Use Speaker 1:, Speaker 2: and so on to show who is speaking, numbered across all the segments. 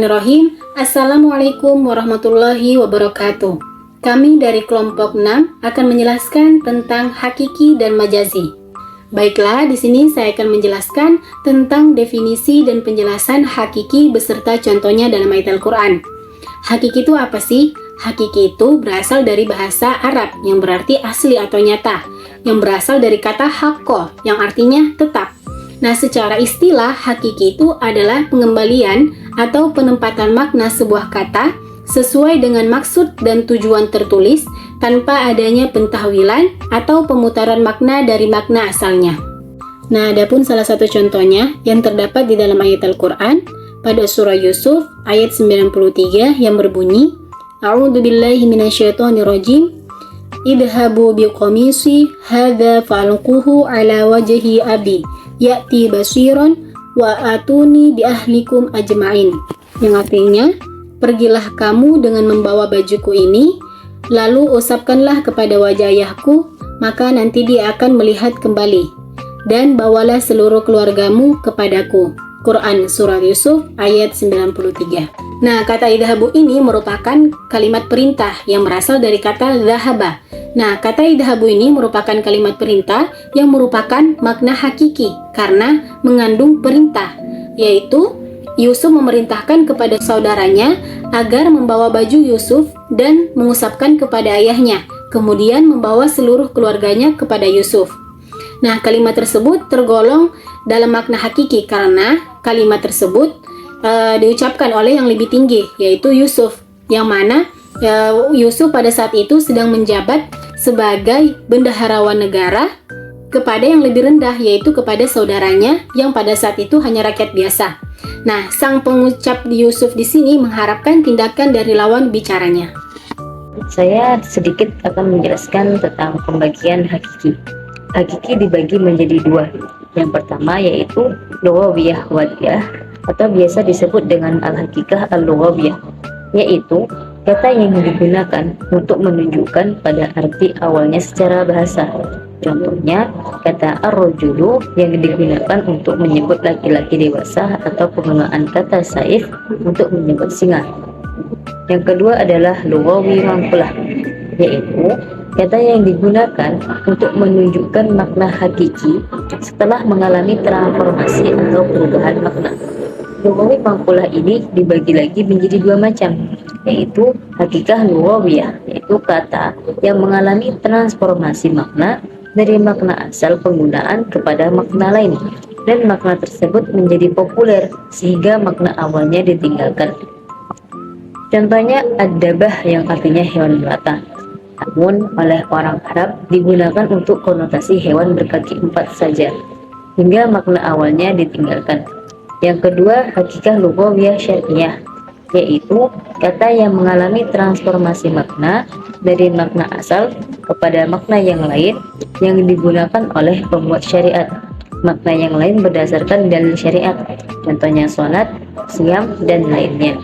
Speaker 1: Bismillahirrahmanirrahim. Assalamualaikum warahmatullahi wabarakatuh. Kami dari kelompok 6 akan menjelaskan tentang hakiki dan majazi. Baiklah, di sini saya akan menjelaskan tentang definisi dan penjelasan hakiki beserta contohnya dalam ayat Al-Quran. Hakiki itu apa sih? Hakiki itu berasal dari bahasa Arab yang berarti asli atau nyata, yang berasal dari kata hakko yang artinya tetap. Nah, secara istilah, hakiki itu adalah pengembalian atau penempatan makna sebuah kata sesuai dengan maksud dan tujuan tertulis tanpa adanya pentahwilan atau pemutaran makna dari makna asalnya. Nah, adapun salah satu contohnya yang terdapat di dalam ayat Al-Quran pada surah Yusuf ayat 93 yang berbunyi, A'udzubillahi minasyaitonirrajim, idhabu biqamisi hadza fa'alquhu ala wajhi abi ya'ti basiron wa atuni bi ahlikum ajma'in, yang artinya, pergilah kamu dengan membawa bajuku ini, lalu usapkanlah kepada wajah ayahku, maka nanti dia akan melihat kembali, dan bawalah seluruh keluargamu kepadaku. Quran Surah Yusuf ayat 93. Nah, kata idhabu ini merupakan kalimat perintah yang berasal dari kata dhahaba. Nah, kata idhabu ini merupakan kalimat perintah yang merupakan makna hakiki karena mengandung perintah, yaitu Yusuf memerintahkan kepada saudaranya agar membawa baju Yusuf dan mengusapkan kepada ayahnya, kemudian membawa seluruh keluarganya kepada Yusuf. Nah, kalimat tersebut tergolong dalam makna hakiki karena kalimat tersebut diucapkan oleh yang lebih tinggi, yaitu Yusuf, yang mana Yusuf pada saat itu sedang menjabat sebagai bendaharawan negara kepada yang lebih rendah, yaitu kepada saudaranya yang pada saat itu hanya rakyat biasa. Nah, sang pengucap Yusuf di sini mengharapkan tindakan dari lawan bicaranya.
Speaker 2: Saya sedikit akan menjelaskan tentang pembagian hakiki. Hakiki dibagi menjadi dua. Yang pertama yaitu lughawiyah wadiyah atau biasa disebut dengan al-hakikah al-lughawiyah, yaitu kata yang digunakan untuk menunjukkan pada arti awalnya secara bahasa. Contohnya, kata ar-rajulu yang digunakan untuk menyebut laki-laki dewasa atau penggunaan kata saif untuk menyebut singa. Yang kedua adalah lughawi mangkulah, yaitu kata yang digunakan untuk menunjukkan makna hakiki setelah mengalami transformasi atau perubahan makna. Lughawi mangkulah ini dibagi lagi menjadi dua macam, yaitu hakikah lughawiyah, yaitu kata yang mengalami transformasi makna dari makna asal penggunaan kepada makna lain, dan makna tersebut menjadi populer sehingga makna awalnya ditinggalkan. Contohnya ad-dabah yang artinya hewan melata, namun oleh orang Arab digunakan untuk konotasi hewan berkaki empat saja, hingga makna awalnya ditinggalkan. Yang kedua, hakikah lughawiyah syar'iyah, yaitu kata yang mengalami transformasi makna dari makna asal kepada makna yang lain yang digunakan oleh pembuat syariat. Makna yang lain berdasarkan dalil syariat, contohnya sholat, siam, dan lainnya.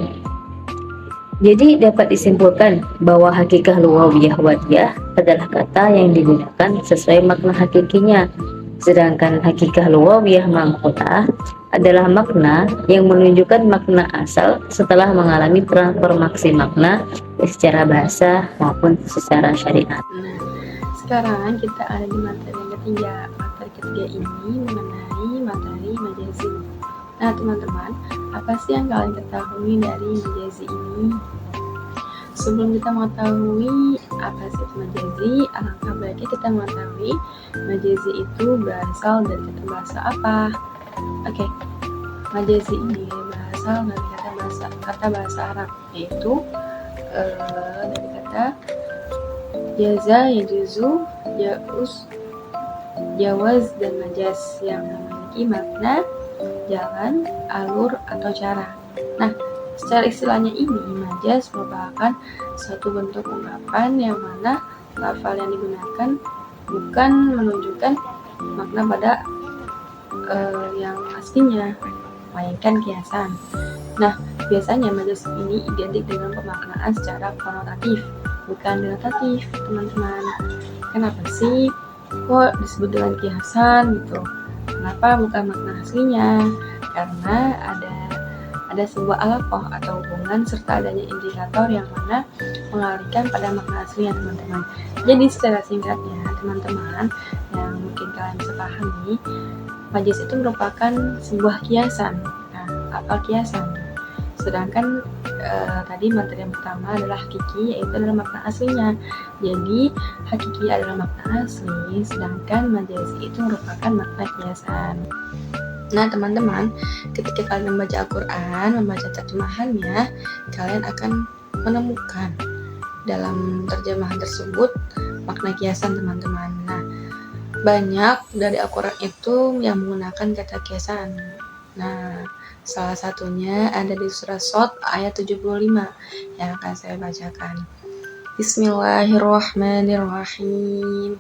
Speaker 2: Jadi dapat disimpulkan bahwa hakikah lughawiyah wadiyah adalah kata yang digunakan sesuai makna hakikinya, sedangkan hakikah lughawiyah mangkulah adalah makna yang menunjukkan makna asal setelah mengalami transformasi makna secara bahasa maupun secara syariat.
Speaker 3: Nah, sekarang kita ada di materi yang ketiga. Materi ketiga ini mengenai materi majazi. Nah, teman-teman, apa sih yang kalian ketahui dari majazi ini? Sebelum kita mengetahui apa sih itu majazi, alangkah baiknya kita mengetahui majazi itu berasal dari kata bahasa apa. Oke, majazi ini berasal dari kata bahasa Arab, yaitu dari kata jaza, yajuzu, yauz, jawaz, dan majaz yang memiliki makna jalan, alur, atau cara. Nah, secara istilahnya ini, majaz merupakan suatu bentuk ungkapan yang mana lafal yang digunakan bukan menunjukkan makna pada yang aslinya, melainkan kiasan. Nah, biasanya majaz ini identik dengan pemaknaan secara konotatif, bukan denotatif, teman-teman. Kenapa sih kok disebut dengan kiasan gitu? Kenapa bukan makna aslinya? Karena ada ada sebuah alaqah atau hubungan serta adanya indikator yang mana mengalihkan pada makna aslinya teman-teman. Jadi secara singkatnya teman-teman yang mungkin kalian bisa pahami, majaz itu merupakan sebuah kiasan. Nah, apa kiasan? Sedangkan tadi materi yang pertama adalah hakiki, yaitu adalah makna aslinya. Jadi hakiki adalah makna asli, sedangkan majazi itu merupakan makna kiasan. Nah teman-teman, ketika kalian membaca Al-Quran, membaca terjemahannya, kalian akan menemukan dalam terjemahan tersebut makna kiasan teman-teman. Nah, banyak dari Al-Quran itu yang menggunakan kata kiasan. Nah, salah satunya ada di surah Shad ayat 75 yang akan saya bacakan. Bismillahirrahmanirrahim.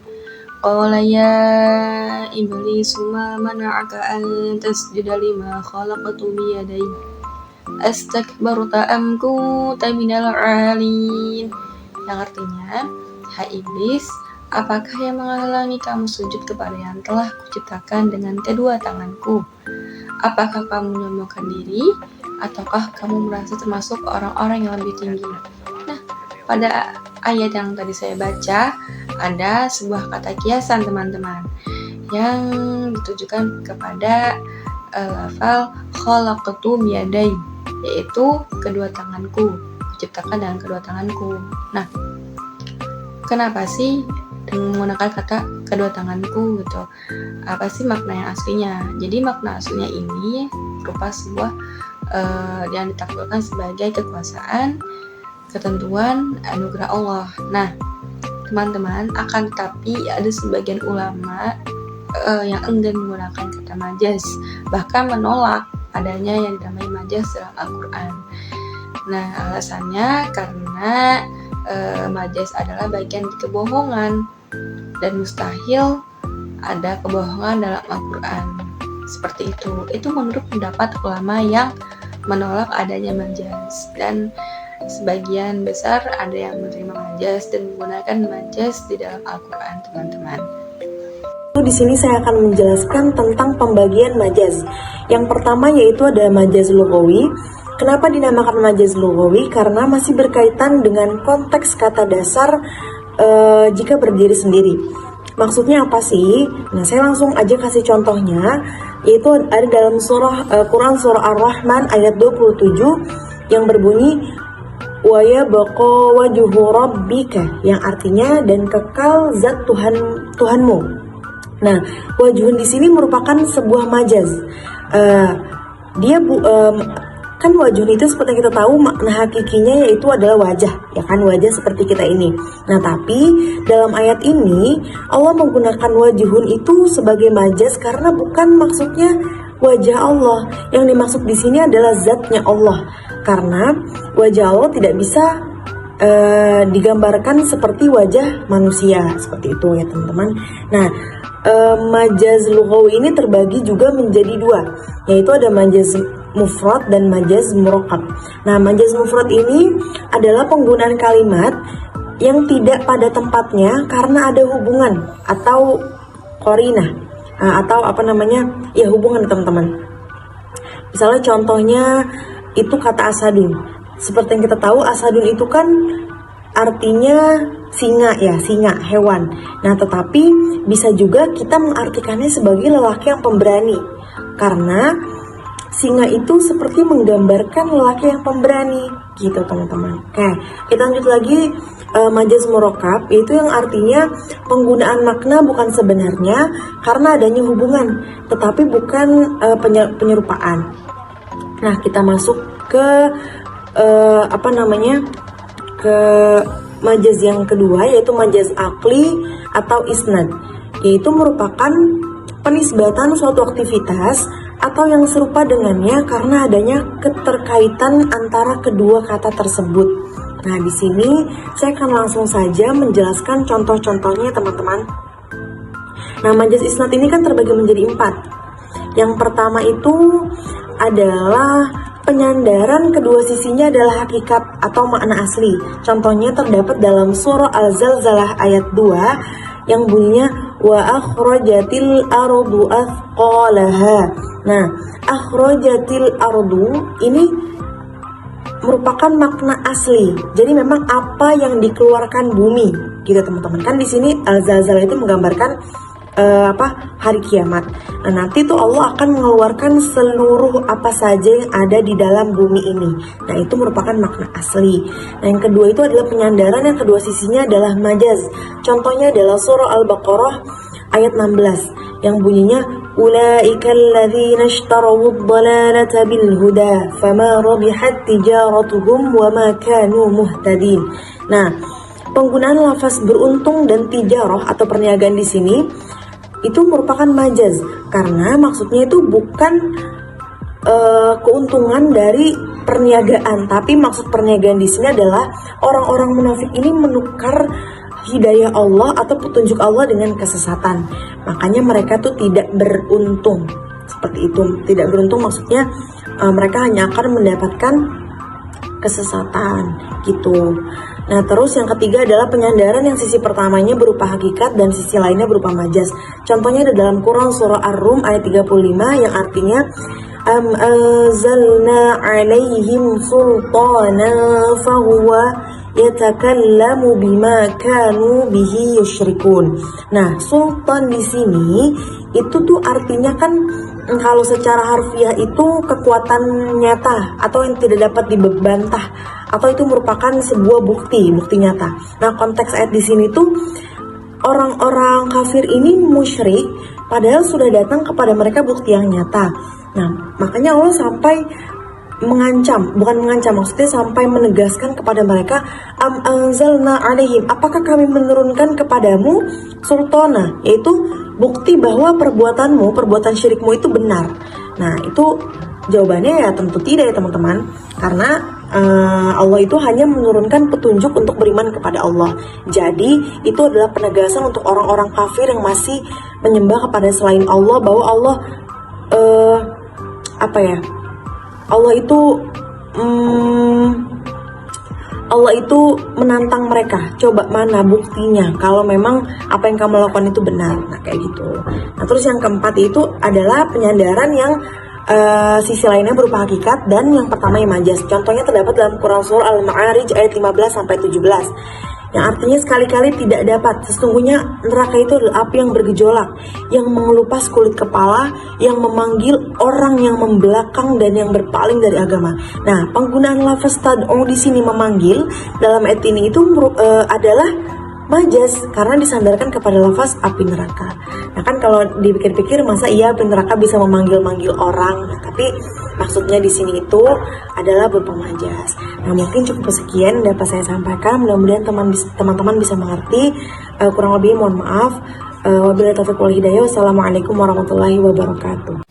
Speaker 3: Qala ya iblis ma mana'aka an tasjuda lima khalaqtu biyadayya astakbarta am kunta minal 'alin. Yang artinya, hai iblis, apakah yang menghalangi kamu sujud kepada yang telah kuciptakan dengan kedua tanganku? Apakah kamu menyombongkan diri ataukah kamu merasa termasuk orang-orang yang lebih tinggi? Nah, pada ayat yang tadi saya baca ada sebuah kata kiasan teman-teman yang ditujukan kepada lafal khalaqtu biyadai, yaitu kedua tanganku, kuciptakan dengan kedua tanganku. Nah, kenapa sih menggunakan kata kedua tanganku gitu? Apa sih makna yang aslinya? Jadi makna aslinya ini berupa sebuah yang ditakwilkan sebagai kekuasaan, ketentuan, anugerah Allah. Nah teman-teman, akan tetapi ada sebagian ulama yang enggan menggunakan kata majaz, bahkan menolak adanya yang dinamai majaz dalam Al-Quran. Nah alasannya karena majaz adalah bagian kebohongan dan mustahil ada kebohongan dalam Al-Quran. Seperti itu. Itu menurut pendapat ulama yang menolak adanya majaz, dan sebagian besar ada yang menerima majaz dan menggunakan majaz di dalam Al-Quran teman-teman.
Speaker 4: Di sini saya akan menjelaskan tentang pembagian majaz. Yang pertama yaitu ada majaz lughawi. Kenapa dinamakan majaz lughawi? Karena masih berkaitan dengan konteks kata dasar jika berdiri sendiri. Maksudnya apa sih? Nah, saya langsung aja kasih contohnya, yaitu ada dalam Quran surah Ar-Rahman ayat 27 yang berbunyi wa yabqa wajhu rabbika, yang artinya dan kekal zat Tuhanmu. Nah, wajhun di sini merupakan sebuah majaz. Kan wajhun itu seperti kita tahu makna hakikinya yaitu adalah wajah, ya kan, wajah seperti kita ini. Nah, tapi dalam ayat ini Allah menggunakan wajhun itu sebagai majaz karena bukan maksudnya wajah Allah. Yang dimaksud di sini adalah zatnya Allah. Karena wajah Allah tidak bisa digambarkan seperti wajah manusia, seperti itu ya teman-teman. Nah, majaz lughawi ini terbagi juga menjadi dua, yaitu ada majaz mufrad dan majaz murakkab. Nah, majaz mufrad ini adalah penggunaan kalimat yang tidak pada tempatnya karena ada hubungan atau qarinah, atau hubungan teman-teman. Misalnya contohnya itu kata asadun. Seperti yang kita tahu, asadun itu kan artinya singa ya, singa, hewan. Nah, tetapi bisa juga kita mengartikannya sebagai lelaki yang pemberani. Karena singa itu seperti menggambarkan lelaki yang pemberani gitu teman-teman. Oke, kita lanjut lagi majaz murakkab, yaitu yang artinya penggunaan makna bukan sebenarnya karena adanya hubungan, tetapi bukan penyerupaan. Nah, kita masuk ke ke majaz yang kedua, yaitu majaz aqli atau isnad, yaitu merupakan penisbatan suatu aktivitas atau yang serupa dengannya karena adanya keterkaitan antara kedua kata tersebut. Nah, di sini saya akan langsung saja menjelaskan contoh-contohnya teman-teman. Nah, majaz isnad ini kan terbagi menjadi 4. Yang pertama itu adalah penyandaran kedua sisinya adalah hakikat atau makna asli. Contohnya terdapat dalam surah Al-Zalzalah ayat 2 yang bunyinya wa akhrajatil ardu athqalaha. Nah, akhrajatil ardu ini merupakan makna asli. Jadi memang apa yang dikeluarkan bumi, gitu teman-teman. Kan di sini al-zalzalah itu menggambarkan hari kiamat. Nah, nanti tuh Allah akan mengeluarkan seluruh apa saja yang ada di dalam bumi ini. Nah, itu merupakan makna asli. Nah, yang kedua itu adalah penyandaran, yang kedua sisinya adalah majaz. Contohnya adalah surah Al-Baqarah ayat 16 yang bunyinya ulaika alladzina ishtarawud dhalalata bil huda fama rabihat tijaratuhum wama kanu muhtadin. Nah, penggunaan lafaz beruntung dan tijarah atau perniagaan di sini itu merupakan majaz karena maksudnya itu bukan keuntungan dari perniagaan, tapi maksud perniagaan di sini adalah orang-orang munafik ini menukar hidayah Allah atau petunjuk Allah dengan kesesatan. Makanya mereka tuh tidak beruntung. Seperti itu. Tidak beruntung maksudnya mereka hanya akan mendapatkan kesesatan gitu. Nah, terus yang ketiga adalah penyandaran yang sisi pertamanya berupa hakikat dan sisi lainnya berupa majaz. Contohnya ada dalam Quran surah Ar-Rum ayat 35 yang artinya am anzalna alaihim sultana fahuwa yatakallamu bima kanu bihi yusyrikun. Nah, sultan di sini itu tuh artinya kan kalau secara harfiah itu kekuatan nyata atau yang tidak dapat dibantah atau itu merupakan sebuah bukti nyata. Nah, konteks ayat di sini tuh orang-orang kafir ini musyrik padahal sudah datang kepada mereka bukti yang nyata. Nah, makanya Allah sampai maksudnya sampai menegaskan kepada mereka am anzalna alaihim, apakah kami menurunkan kepadamu sultana, yaitu bukti bahwa perbuatan syirikmu itu benar. Nah, itu jawabannya ya tentu tidak ya teman-teman, karena Allah itu hanya menurunkan petunjuk untuk beriman kepada Allah. Jadi itu adalah penegasan untuk orang-orang kafir yang masih menyembah kepada selain Allah bahwa Allah Allah itu menantang mereka. Coba mana buktinya kalau memang apa yang kamu lakukan itu benar. Nah, kayak gitu. Nah, terus yang keempat itu adalah penyandaran yang sisi lainnya berupa hakikat dan yang pertama yang majaz. Contohnya terdapat dalam Quran surah Al-Ma'arij ayat 15-17. Yang artinya sekali-kali tidak dapat. Sesungguhnya neraka itu adalah api yang bergejolak, yang mengelupas kulit kepala, yang memanggil orang yang membelakang dan yang berpaling dari agama. Nah, penggunaan lafaz tad'u di sini memanggil dalam ayat ini itu adalah majaz karena disandarkan kepada lafaz api neraka. Nah, kan kalau dipikir-pikir masa iya api neraka bisa memanggil-manggil orang. Nah, tapi maksudnya di sini itu adalah berupa majaz. Nah, mungkin cukup sekian dapat saya sampaikan. Mudah-mudahan teman-teman bisa mengerti. Kurang lebih mohon maaf. Wabillahi taufiq wal hidayah. Wassalamualaikum warahmatullahi wabarakatuh.